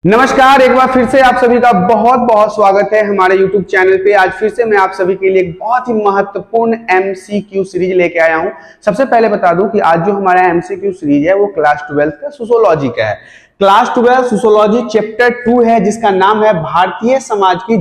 नमस्कार, एक बार फिर से आप सभी का बहुत बहुत स्वागत है हमारे YouTube चैनल पे। आज फिर से मैं आप सभी के लिए एक बहुत ही महत्वपूर्ण MCQ सीरीज लेके आया हूं। सबसे पहले बता दूं कि आज जो हमारा MCQ सीरीज है वो क्लास 12 का सोशियोलॉजी का है। क्लास 12 सोशियोलॉजी चैप्टर 2 है जिसका नाम है भारतीय समाज की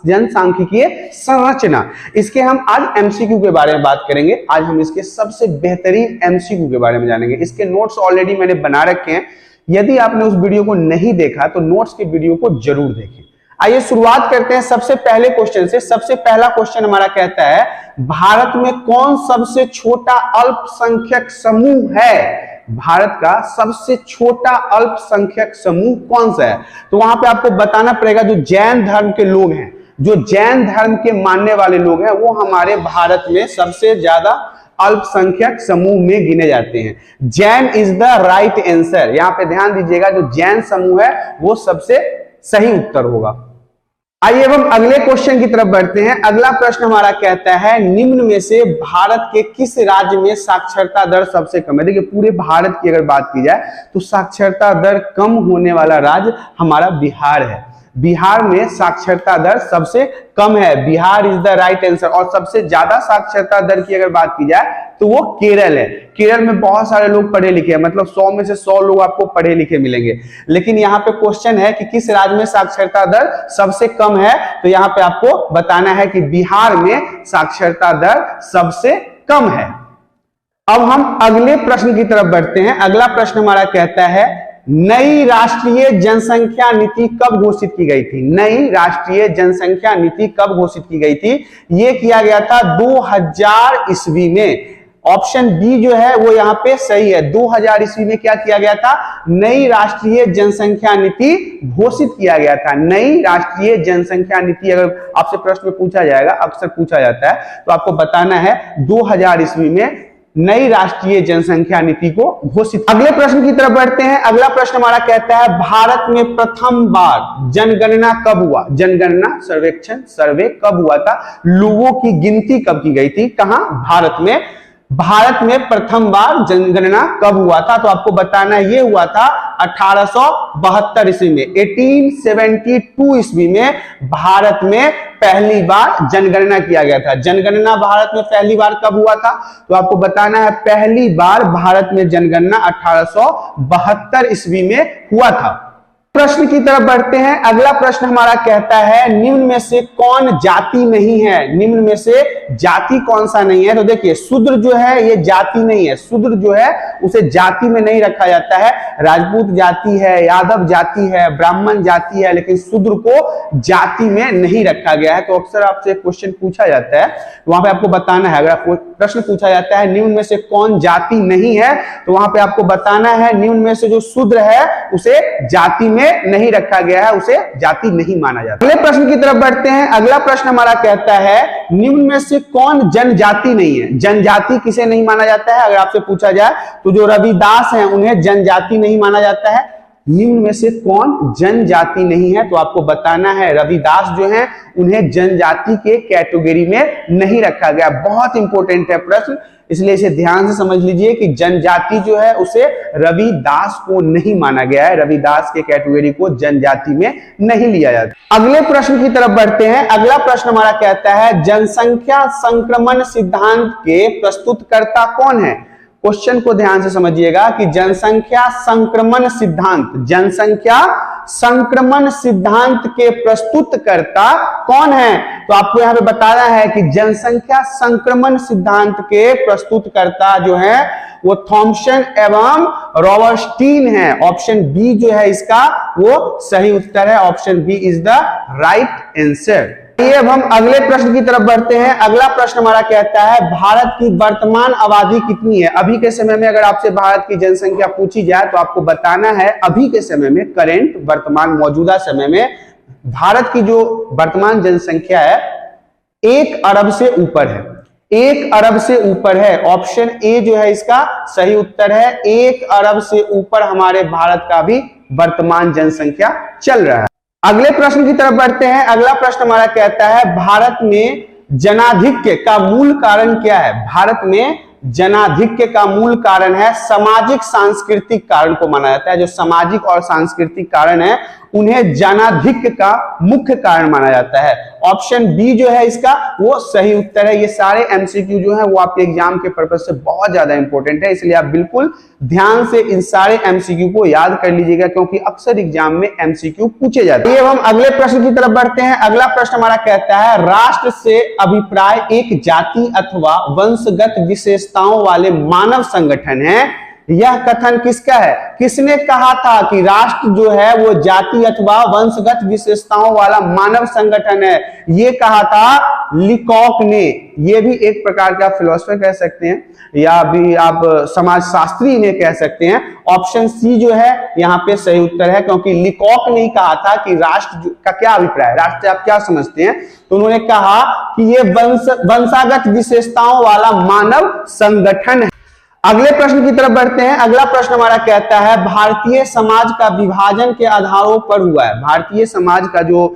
जनसांख्यिकीय संरचना। इसके हम आज MCQ के बारे में बात करेंगे। आज हम इसके सबसे बेहतरीन MCQ के बारे में जानेंगे। इसके नोट्स ऑलरेडी मैंने बना रखे हैं। यदि आपने उस वीडियो को नहीं देखा तो नोट्स के वीडियो को जरूर देखें। आइए शुरुआत करते हैं सबसे पहले क्वेश्चन से। सबसे पहला क्वेश्चन हमारा कहता है, भारत में कौन सबसे छोटा अल्पसंख्यक समूह है? भारत का सबसे छोटा अल्पसंख्यक समूह कौन सा है? तो वहां पे आपको बताना पड़ेगा जो जैन धर्म के लोग हैं, जो जैन धर्म के मानने वाले लोग हैं, वो हमारे भारत में सबसे ज्यादा अल्पसंख्यक समूह में गिने जाते हैं। Jain is the right answer. यहां पे ध्यान दीजिएगा, जो जैन समूह है वो सबसे सही उत्तर होगा। आइए हम अगले क्वेश्चन की तरफ बढ़ते हैं। अगला प्रश्न हमारा कहता है, निम्न में से भारत के किस राज्य में साक्षरता दर सबसे कम है? देखिए, पूरे भारत की अगर बात की जाए तो साक्षरता दर कम होने वाला राज्य हमारा बिहार है। बिहार में साक्षरता दर सबसे कम है। Bihar is the right answer. और सबसे ज्यादा साक्षरता दर की अगर बात की जाए तो वो केरल है। केरल में बहुत सारे लोग पढ़े लिखे हैं, मतलब 100 में से 100 लोग आपको पढ़े लिखे मिलेंगे। लेकिन यहाँ पे क्वेश्चन है कि किस राज्य में साक्षरता दर सबसे कम है, तो यहाँ पे आपको बताना है कि बिहार में साक्षरता दर सबसे कम है। अब हम अगले प्रश्न की तरफ बढ़ते हैं। अगला प्रश्न हमारा कहता है, नई राष्ट्रीय जनसंख्या नीति कब घोषित की गई थी? नई राष्ट्रीय जनसंख्या नीति कब घोषित की गई थी? यह किया गया था 2000 ईस्वी में। ऑप्शन बी जो है वो यहाँ पे सही है। 2000 ईस्वी में क्या किया गया था? नई राष्ट्रीय जनसंख्या नीति घोषित किया गया था। नई राष्ट्रीय जनसंख्या नीति अगर आपसे प्रश्न में पूछा जाएगा, अक्सर पूछा जाता है, तो आपको बताना है 2000 ईस्वी में नई राष्ट्रीय जनसंख्या नीति को घोषित। अगले प्रश्न की तरफ बढ़ते हैं। अगला प्रश्न हमारा कहता है, भारत में प्रथम बार जनगणना कब हुआ? जनगणना सर्वेक्षण सर्वे कब हुआ था? लोगों की गिनती कब की गई थी? कहां? भारत में। भारत में प्रथम बार जनगणना कब हुआ था? तो आपको बताना है, ये हुआ था 1872 ईस्वी में। 1872 ईस्वी में भारत में पहली बार जनगणना किया गया था। जनगणना भारत में पहली बार कब हुआ था? तो आपको बताना है, पहली बार भारत में जनगणना 1872 ईस्वी में हुआ था। प्रश्न की तरफ बढ़ते हैं। अगला प्रश्न हमारा कहता है, निम्न में से कौन जाति नहीं है? निम्न में से जाति कौन सा नहीं है? तो देखिए, शूद्र जो है ये जाति नहीं है। शूद्र जो है उसे जाति में नहीं रखा जाता है। राजपूत जाति है, यादव जाति है, ब्राह्मण जाति है, लेकिन शूद्र को जाति में नहीं रखा गया है। तो अक्सर आपसे क्वेश्चन पूछा जाता है, तो वहां पे आपको बताना है, अगर आपको प्रश्न पूछा जाता है निम्न में से कौन जाति नहीं है, तो वहां पे आपको बताना है निम्न में से जो शूद्र है उसे जाति में नहीं रखा गया है, उसे जाति नहीं माना जाता। अगले प्रश्न की तरफ बढ़ते हैं। अगला प्रश्न हमारा कहता है, निम्न में से कौन जनजाति नहीं है? जनजाति किसे नहीं माना जाता है? अगर आपसे पूछा जाए तो जो रविदास हैं उन्हें जनजाति नहीं माना जाता है। निम्न में से कौन जनजाति नहीं है? तो आपको बताना है, रविदास जो हैं उन्हें जनजाति के कैटेगरी में नहीं रखा गया। बहुत इंपॉर्टेंट है प्रश्न, इसलिए इसे ध्यान से समझ लीजिए कि जनजाति जो है उसे रविदास को नहीं माना गया है। रविदास के कैटेगरी को जनजाति में नहीं लिया जाता। अगले प्रश्न की तरफ बढ़ते हैं। अगला प्रश्न हमारा कहता है, जनसंख्या संक्रमण सिद्धांत के प्रस्तुतकर्ता कौन है? क्वेश्चन को ध्यान से समझिएगा कि जनसंख्या संक्रमण सिद्धांत, जनसंख्या संक्रमण सिद्धांत के प्रस्तुतकर्ता कौन है? तो आपको यहां पे बताना है कि जनसंख्या संक्रमण सिद्धांत के प्रस्तुतकर्ता जो है वो थॉम्सन एवं रॉबर्टस्टीन है। ऑप्शन बी जो है इसका वो सही उत्तर है। Option B is the right answer. अब हम अगले प्रश्न की तरफ बढ़ते हैं। अगला प्रश्न हमारा कहता है, भारत की वर्तमान आबादी कितनी है? अभी के समय में अगर आपसे भारत की जनसंख्या पूछी जाए तो आपको बताना है, अभी के समय में, करंट वर्तमान मौजूदा समय में भारत की जो वर्तमान जनसंख्या है 1 अरब से ऊपर है। 1 अरब से ऊपर है। ऑप्शन ए जो है इसका सही उत्तर है। 1 अरब से ऊपर हमारे भारत का भी वर्तमान जनसंख्या चल रहा है। अगले प्रश्न की तरफ बढ़ते हैं। अगला प्रश्न हमारा कहता है, भारत में जनाधिक्य का मूल कारण क्या है? भारत में जनाधिक्य का मूल कारण है सामाजिक सांस्कृतिक कारण को माना जाता है। जो सामाजिक और सांस्कृतिक कारण है उन्हें जनाधिक्य का मुख्य कारण माना जाता है। ऑप्शन बी जो है इसका वो सही उत्तर है। ये सारे एमसीक्यू जो है वो आपके एग्जाम के पर्पज से बहुत ज्यादा इंपॉर्टेंट है, इसलिए आप बिल्कुल ध्यान से इन सारे एमसीक्यू को याद कर लीजिएगा, क्योंकि अक्सर एग्जाम में एमसीक्यू पूछे जाते हैं। हम अगले प्रश्न की तरफ बढ़ते हैं। अगला प्रश्न हमारा कहता है, राष्ट्र से अभिप्राय एक जाति अथवा वंशगत विशेषताओं वाले मानव संगठन है। यह कथन किसका है? किसने कहा था कि राष्ट्र जो है वो जाति अथवा वंशगत विशेषताओं वाला मानव संगठन है? ये कहा था लिकॉक ने। ये भी एक प्रकार का फिलोसफर कह सकते हैं या भी आप समाजशास्त्री इन्हें कह सकते हैं। ऑप्शन सी जो है यहाँ पे सही उत्तर है, क्योंकि लिकॉक ने कहा था कि राष्ट्र का क्या अभिप्राय है, राष्ट्र आप क्या समझते हैं, तो उन्होंने कहा कि ये वंशागत विशेषताओं वाला मानव संगठन है। अगले प्रश्न की तरफ बढ़ते हैं। अगला प्रश्न हमारा कहता है, भारतीय समाज का विभाजन के आधारों पर हुआ है। भारतीय समाज का जो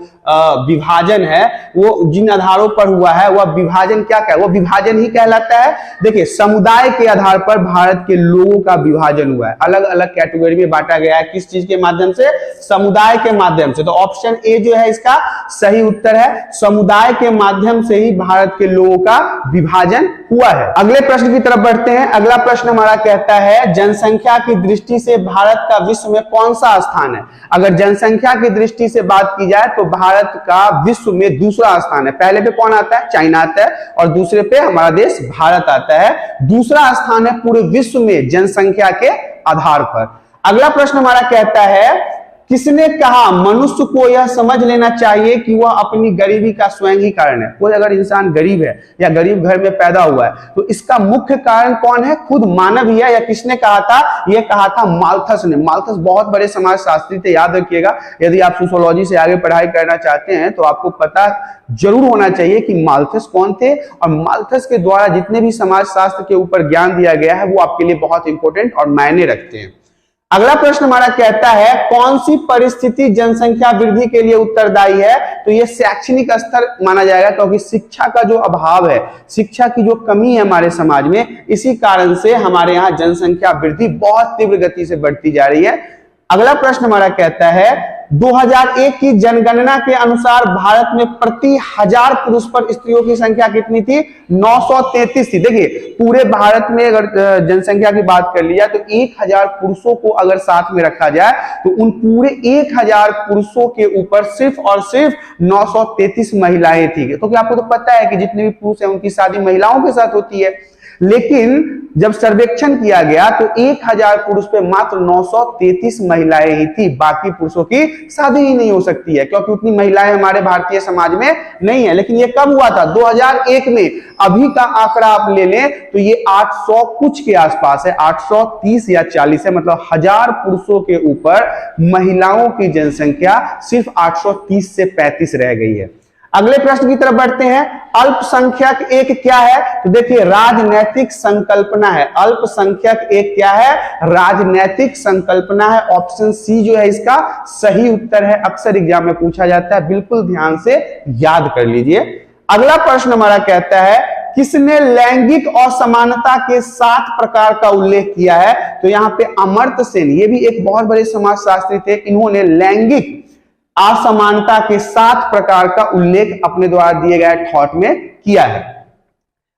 विभाजन है वो जिन आधारों पर हुआ है वह विभाजन क्या है? वो विभाजन ही कहलाता है। देखिए, समुदाय के आधार पर भारत के लोगों का विभाजन हुआ है, अलग अलग कैटेगरी में बांटा गया है। किस चीज के माध्यम से? समुदाय के माध्यम से। तो ऑप्शन ए जो है इसका सही उत्तर है। समुदाय के माध्यम से ही भारत के लोगों का विभाजन हुआ है। अगले प्रश्न की तरफ बढ़ते हैं। अगला प्रश्न हमारा कहता है, जनसंख्या की दृष्टि से भारत का विश्व में कौन सा स्थान है? अगर जनसंख्या की दृष्टि से बात की जाए तो भारत का विश्व में दूसरा स्थान है। पहले पे कौन आता है? चाइना आता है, और दूसरे पे हमारा देश भारत आता है। दूसरा स्थान है पूरे विश्व में जनसंख्या के आधार पर। अगला प्रश्न हमारा कहता है, किसने कहा मनुष्य को यह समझ लेना चाहिए कि वह अपनी गरीबी का स्वयं ही कारण है? कोई अगर इंसान गरीब है या गरीब घर में पैदा हुआ है तो इसका मुख्य कारण कौन है? खुद मानव ही है। या किसने कहा था? यह कहा था माल्थस ने। माल्थस बहुत बड़े समाजशास्त्री थे, याद रखिएगा। यदि आप सोशियोलॉजी से आगे पढ़ाई करना चाहते हैं तो आपको पता जरूर होना चाहिए कि माल्थस कौन थे, और माल्थस के द्वारा जितने भी समाजशास्त्र के ऊपर ज्ञान दिया गया है वो आपके लिए बहुत इंपॉर्टेंट और मायने रखते हैं। अगला प्रश्न हमारा कहता है, कौन सी परिस्थिति जनसंख्या वृद्धि के लिए उत्तरदायी है? तो यह शैक्षणिक स्तर माना जाएगा, क्योंकि शिक्षा का जो अभाव है, शिक्षा की जो कमी है हमारे समाज में, इसी कारण से हमारे यहाँ जनसंख्या वृद्धि बहुत तीव्र गति से बढ़ती जा रही है। अगला प्रश्न हमारा कहता है, 2001 की जनगणना के अनुसार भारत में प्रति 1000 पुरुष पर स्त्रियों की संख्या कितनी थी? 933 थी। देखिए, पूरे भारत में अगर जनसंख्या की बात कर लिया तो 1000 पुरुषों को अगर साथ में रखा जाए तो उन पूरे 1000 पुरुषों के ऊपर सिर्फ और सिर्फ 933 महिलाएं थी। तो क्या आपको तो पता है कि जितने भी पुरुष हैं उनकी शादी महिलाओं के साथ होती है, लेकिन जब सर्वेक्षण किया गया तो 1000 पुरुष पे मात्र 933 महिलाएं ही थी। बाकी पुरुषों की शादी ही नहीं हो सकती है, क्योंकि उतनी महिलाएं हमारे भारतीय समाज में नहीं है। लेकिन ये कब हुआ था? 2001 में। अभी का आंकड़ा आप ले लें तो ये 800 कुछ के आसपास है, 830 या 40 है। मतलब 1000 पुरुषों के ऊपर महिलाओं की जनसंख्या सिर्फ 830 से 35 रह गई है। अगले प्रश्न की तरफ बढ़ते हैं। अल्पसंख्यक एक क्या है? तो देखिए, राजनैतिक संकल्पना है। अल्पसंख्यक एक क्या है? राजनैतिक संकल्पना है। ऑप्शन सी जो है इसका सही उत्तर है। अक्सर एग्जाम में पूछा जाता है, बिल्कुल ध्यान से याद कर लीजिए। अगला प्रश्न हमारा कहता है, किसने लैंगिक असमानता के 7 प्रकार का उल्लेख किया है? तो यहाँ पे अमर्त्य सेन, ये भी एक बहुत बड़े समाजशास्त्री थे, इन्होंने लैंगिक असमानता के 7 प्रकार का उल्लेख अपने द्वारा दिए गए थॉट में किया है।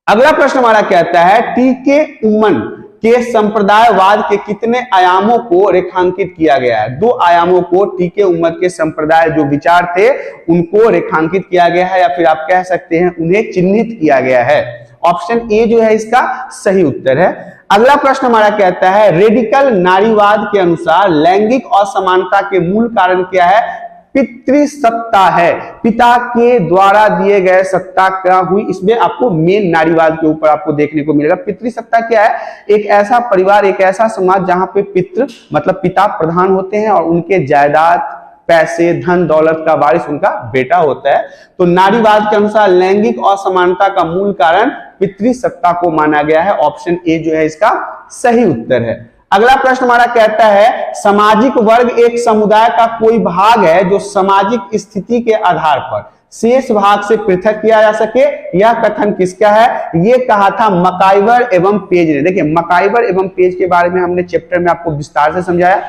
अगला प्रश्न हमारा कहता है, टीके उमन के संप्रदायवाद के कितने आयामों को रेखांकित किया गया है? 2 आयामों को टीके उम्मत के संप्रदाय जो विचार थे उनको रेखांकित किया गया है, या फिर आप कह सकते हैं उन्हें चिन्हित किया गया है। ऑप्शन ए जो है इसका सही उत्तर है। अगला प्रश्न हमारा कहता है, रेडिकल नारीवाद के अनुसार लैंगिक असमानता के मूल कारण क्या है? पितृसत्ता है। पिता के द्वारा दिए गए सत्ता क्या हुई, इसमें आपको मेन नारीवाद के ऊपर आपको देखने को मिलेगा। पितृसत्ता क्या है? एक ऐसा परिवार, एक ऐसा समाज जहां पे पितृ मतलब पिता प्रधान होते हैं और उनके जायदाद, पैसे, धन दौलत का वारिस उनका बेटा होता है। तो नारीवाद के अनुसार लैंगिक असमानता का मूल कारण पितृसत्ता को माना गया है। ऑप्शन ए जो है इसका सही उत्तर है। अगला प्रश्न हमारा कहता है, सामाजिक वर्ग एक समुदाय का कोई भाग है जो सामाजिक स्थिति के आधार पर, शेष भाग से पृथक किया जा सके। यह कथन किसका है? ये कहा था मकाइवर एवं पेज ने। देखिए मकाइवर एवं पेज के बारे में हमने चैप्टर में आपको विस्तार से समझाया।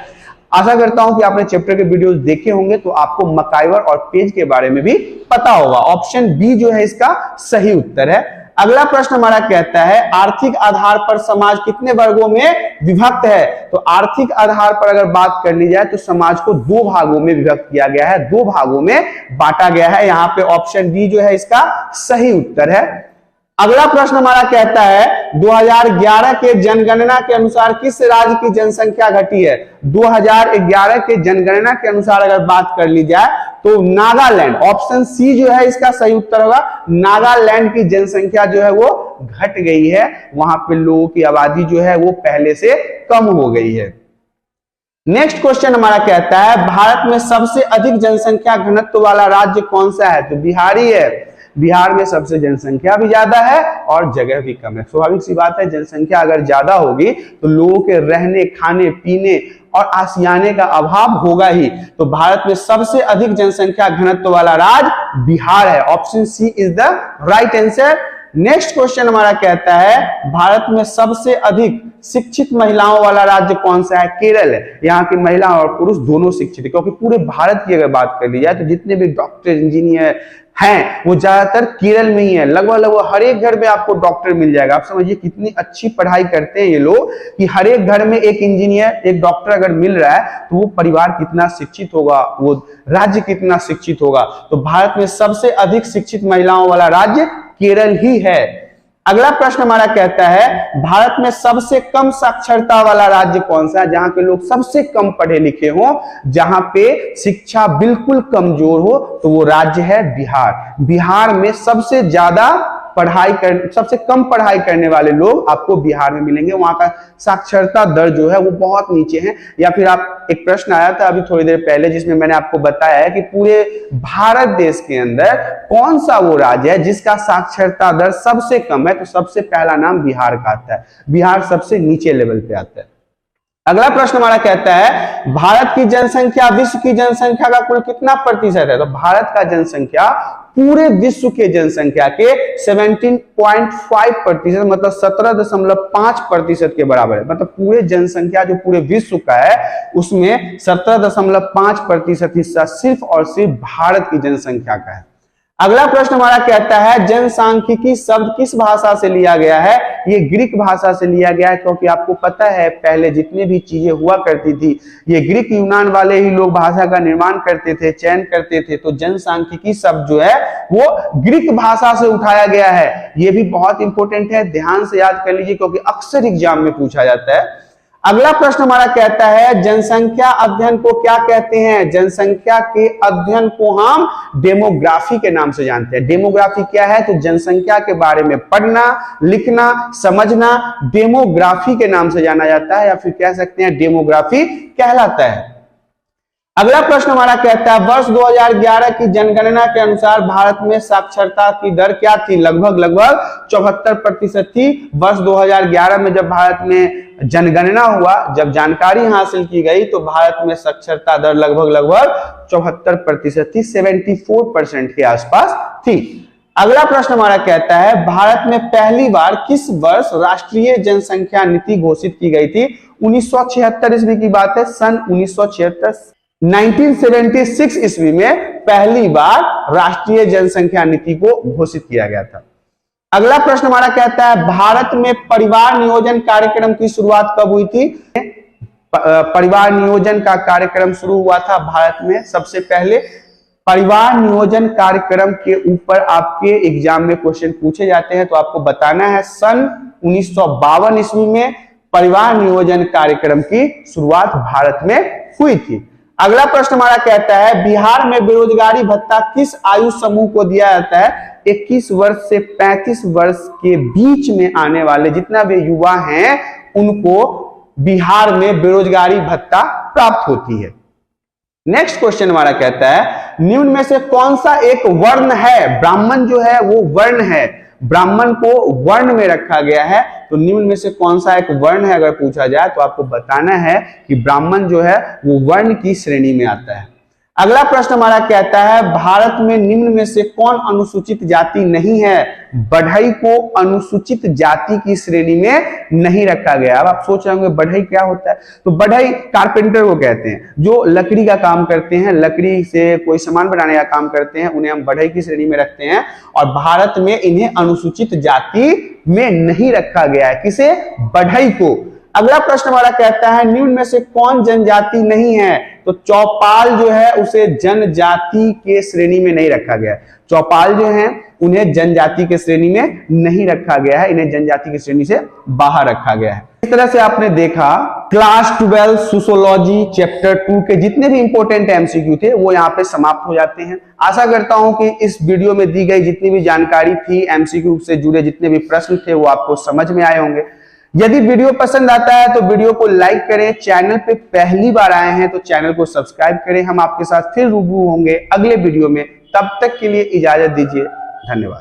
आशा करता हूं कि आपने चैप्टर के वीडियोस देखे होंगे तो आपको मकाइवर और पेज के बारे में भी पता होगा। ऑप्शन बी जो है इसका सही उत्तर है। अगला प्रश्न हमारा कहता है आर्थिक आधार पर समाज कितने वर्गों में विभक्त है? तो आर्थिक आधार पर अगर बात कर ली जाए तो समाज को दो भागों में विभक्त किया गया है, दो भागों में बांटा गया है। यहाँ पे ऑप्शन बी जो है इसका सही उत्तर है। अगला प्रश्न हमारा कहता है 2011 के जनगणना के अनुसार किस राज्य की जनसंख्या घटी है? 2011 के जनगणना के अनुसार अगर बात कर ली जाए तो नागालैंड, ऑप्शन सी जो है इसका सही उत्तर होगा। नागालैंड की जनसंख्या जो है वो घट गई है, वहां पे लोगों की आबादी जो है वो पहले से कम हो गई है। नेक्स्ट क्वेश्चन हमारा कहता है भारत में सबसे अधिक जनसंख्या घनत्व वाला राज्य कौन सा है? तो बिहार ही है। बिहार में सबसे जनसंख्या भी ज्यादा है और जगह भी कम है। स्वाभाविक सी बात है, जनसंख्या अगर ज्यादा होगी तो लोगों के रहने, खाने, पीने और आसियाने का अभाव होगा ही। तो भारत में सबसे अधिक जनसंख्या घनत्व वाला राज्य बिहार है। Option C is the right answer. Next question हमारा कहता है भारत में सबसे अधिक शिक्षित महिलाओं वाला राज्य कौन सा है? केरल है। यहाँ की महिला और पुरुष दोनों शिक्षित है, क्योंकि पूरे भारत की अगर बात कर ली जाए तो जितने भी डॉक्टर, इंजीनियर हैं वो ज्यादातर केरल में ही है। लगभग हर एक घर में आपको डॉक्टर मिल जाएगा। आप समझिए कितनी अच्छी पढ़ाई करते हैं ये लोग कि हर एक घर में एक इंजीनियर, एक डॉक्टर अगर मिल रहा है तो वो परिवार कितना शिक्षित होगा, वो राज्य कितना शिक्षित होगा। तो भारत में सबसे अधिक शिक्षित महिलाओं वाला राज्य केरल ही है। अगला प्रश्न हमारा कहता है भारत में सबसे कम साक्षरता वाला राज्य कौन सा है? जहां के लोग सबसे कम पढ़े लिखे हो, जहां पे शिक्षा बिल्कुल कमजोर हो, तो वो राज्य है बिहार। बिहार में सबसे ज्यादा सबसे कम पढ़ाई करने वाले लोग आपको बिहार में मिलेंगे। वहां का साक्षरता दर जो है वो बहुत नीचे है। या फिर आप, एक प्रश्न आया था अभी थोड़ी देर पहले जिसमें मैंने आपको बताया है कि पूरे भारत देश के अंदर कौन सा वो राज्य है जिसका साक्षरता दर सबसे कम है? तो सबसे पहला नाम बिहार का आता है। बिहार सबसे नीचे लेवल पे आता है। अगला प्रश्न हमारा कहता है भारत की जनसंख्या विश्व की जनसंख्या का कुल कितना प्रतिशत है? तो भारत का जनसंख्या पूरे विश्व के जनसंख्या के 17.5%, मतलब 17.5% के बराबर है। मतलब पूरे जनसंख्या जो पूरे विश्व का है उसमें 17.5% हिस्सा सिर्फ और सिर्फ भारत की जनसंख्या का है। अगला प्रश्न हमारा कहता है जनसांख्यिकी शब्द किस भाषा से लिया गया है? ये ग्रीक भाषा से लिया गया है, क्योंकि आपको पता है पहले जितनी भी चीजें हुआ करती थी ये ग्रीक यूनान वाले ही लोग भाषा का निर्माण करते थे, चयन करते थे। तो जनसांख्यिकी शब्द जो है वो ग्रीक भाषा से उठाया गया है। ये भी बहुत इंपॉर्टेंट है, ध्यान से याद कर लीजिए क्योंकि अक्सर एग्जाम में पूछा जाता है। अगला प्रश्न हमारा कहता है जनसंख्या अध्ययन को क्या कहते हैं? जनसंख्या के अध्ययन को हम डेमोग्राफी के नाम से जानते हैं। डेमोग्राफी क्या है? तो जनसंख्या के बारे में पढ़ना, लिखना, समझना डेमोग्राफी के नाम से जाना जाता है, या फिर कह सकते हैं डेमोग्राफी कहलाता है। अगला प्रश्न हमारा कहता है वर्ष 2011 की जनगणना के अनुसार भारत में साक्षरता की दर क्या थी? लगभग 74% थी। वर्ष 2011 में जब भारत में जनगणना हुआ, जब जानकारी हासिल की गई तो भारत में साक्षरता दर लगभग 74% थी, 74% के आसपास थी। अगला प्रश्न हमारा कहता है भारत में पहली बार किस वर्ष राष्ट्रीय जनसंख्या नीति घोषित की गई थी? 1976 ईस्वी की बात है। सन 1976 ईस्वी में पहली बार राष्ट्रीय जनसंख्या नीति को घोषित किया गया था। अगला प्रश्न हमारा कहता है भारत में परिवार नियोजन कार्यक्रम की शुरुआत कब हुई थी? परिवार नियोजन का कार्यक्रम शुरू हुआ था भारत में सबसे पहले। परिवार नियोजन कार्यक्रम के ऊपर आपके एग्जाम में क्वेश्चन पूछे जाते हैं तो आपको बताना है सन 1952 ईस्वी में परिवार नियोजन कार्यक्रम की शुरुआत भारत में हुई थी। अगला प्रश्न हमारा कहता है बिहार में बेरोजगारी भत्ता किस आयु समूह को दिया जाता है? 21 वर्ष से 35 वर्ष के बीच में आने वाले जितना भी युवा हैं उनको बिहार में बेरोजगारी भत्ता प्राप्त होती है। नेक्स्ट क्वेश्चन हमारा कहता है निम्न में से कौन सा एक वर्ण है? ब्राह्मण जो है वो वर्ण है, ब्राह्मण को वर्ण में रखा गया है। तो निम्न में से कौन सा एक वर्ण है अगर पूछा जाए तो आपको बताना है कि ब्राह्मण जो है वो वर्ण की श्रेणी में आता है। अगला प्रश्न हमारा कहता है भारत में निम्न में से कौन अनुसूचित जाति नहीं है? बढ़ई को अनुसूचित जाति की श्रेणी में नहीं रखा गया। अब आप सोच रहे होंगे बढ़ई क्या होता है? तो बढ़ई कारपेंटर को कहते हैं, जो लकड़ी का काम करते हैं, लकड़ी से कोई सामान बनाने का काम करते हैं, उन्हें हम बढ़ई की श्रेणी में रखते हैं। और भारत में इन्हें अनुसूचित जाति में नहीं रखा गया है। किसे? बढ़ई को। अगला प्रश्न हमारा कहता है निम्न में से कौन जनजाति नहीं है? तो चौपाल जो है उसे जनजाति के श्रेणी में नहीं रखा गया है। चौपाल जो है उन्हें जनजाति के श्रेणी में नहीं रखा गया है, इन्हें जनजाति की श्रेणी से बाहर रखा गया है। इस तरह से आपने देखा क्लास 12 सोशियोलॉजी चैप्टर 2 के जितने भी इंपॉर्टेंट एमसीक्यू थे वो यहाँ पे समाप्त हो जाते हैं। आशा करता हूं कि इस वीडियो में दी गई जितनी भी जानकारी थी, एमसीक्यू से जुड़े जितने भी प्रश्न थे वो आपको समझ में आए होंगे। यदि वीडियो पसंद आता है तो वीडियो को लाइक करें, चैनल पे पहली बार आए हैं तो चैनल को सब्सक्राइब करें। हम आपके साथ फिर रूबरू होंगे अगले वीडियो में, तब तक के लिए इजाजत दीजिए। धन्यवाद।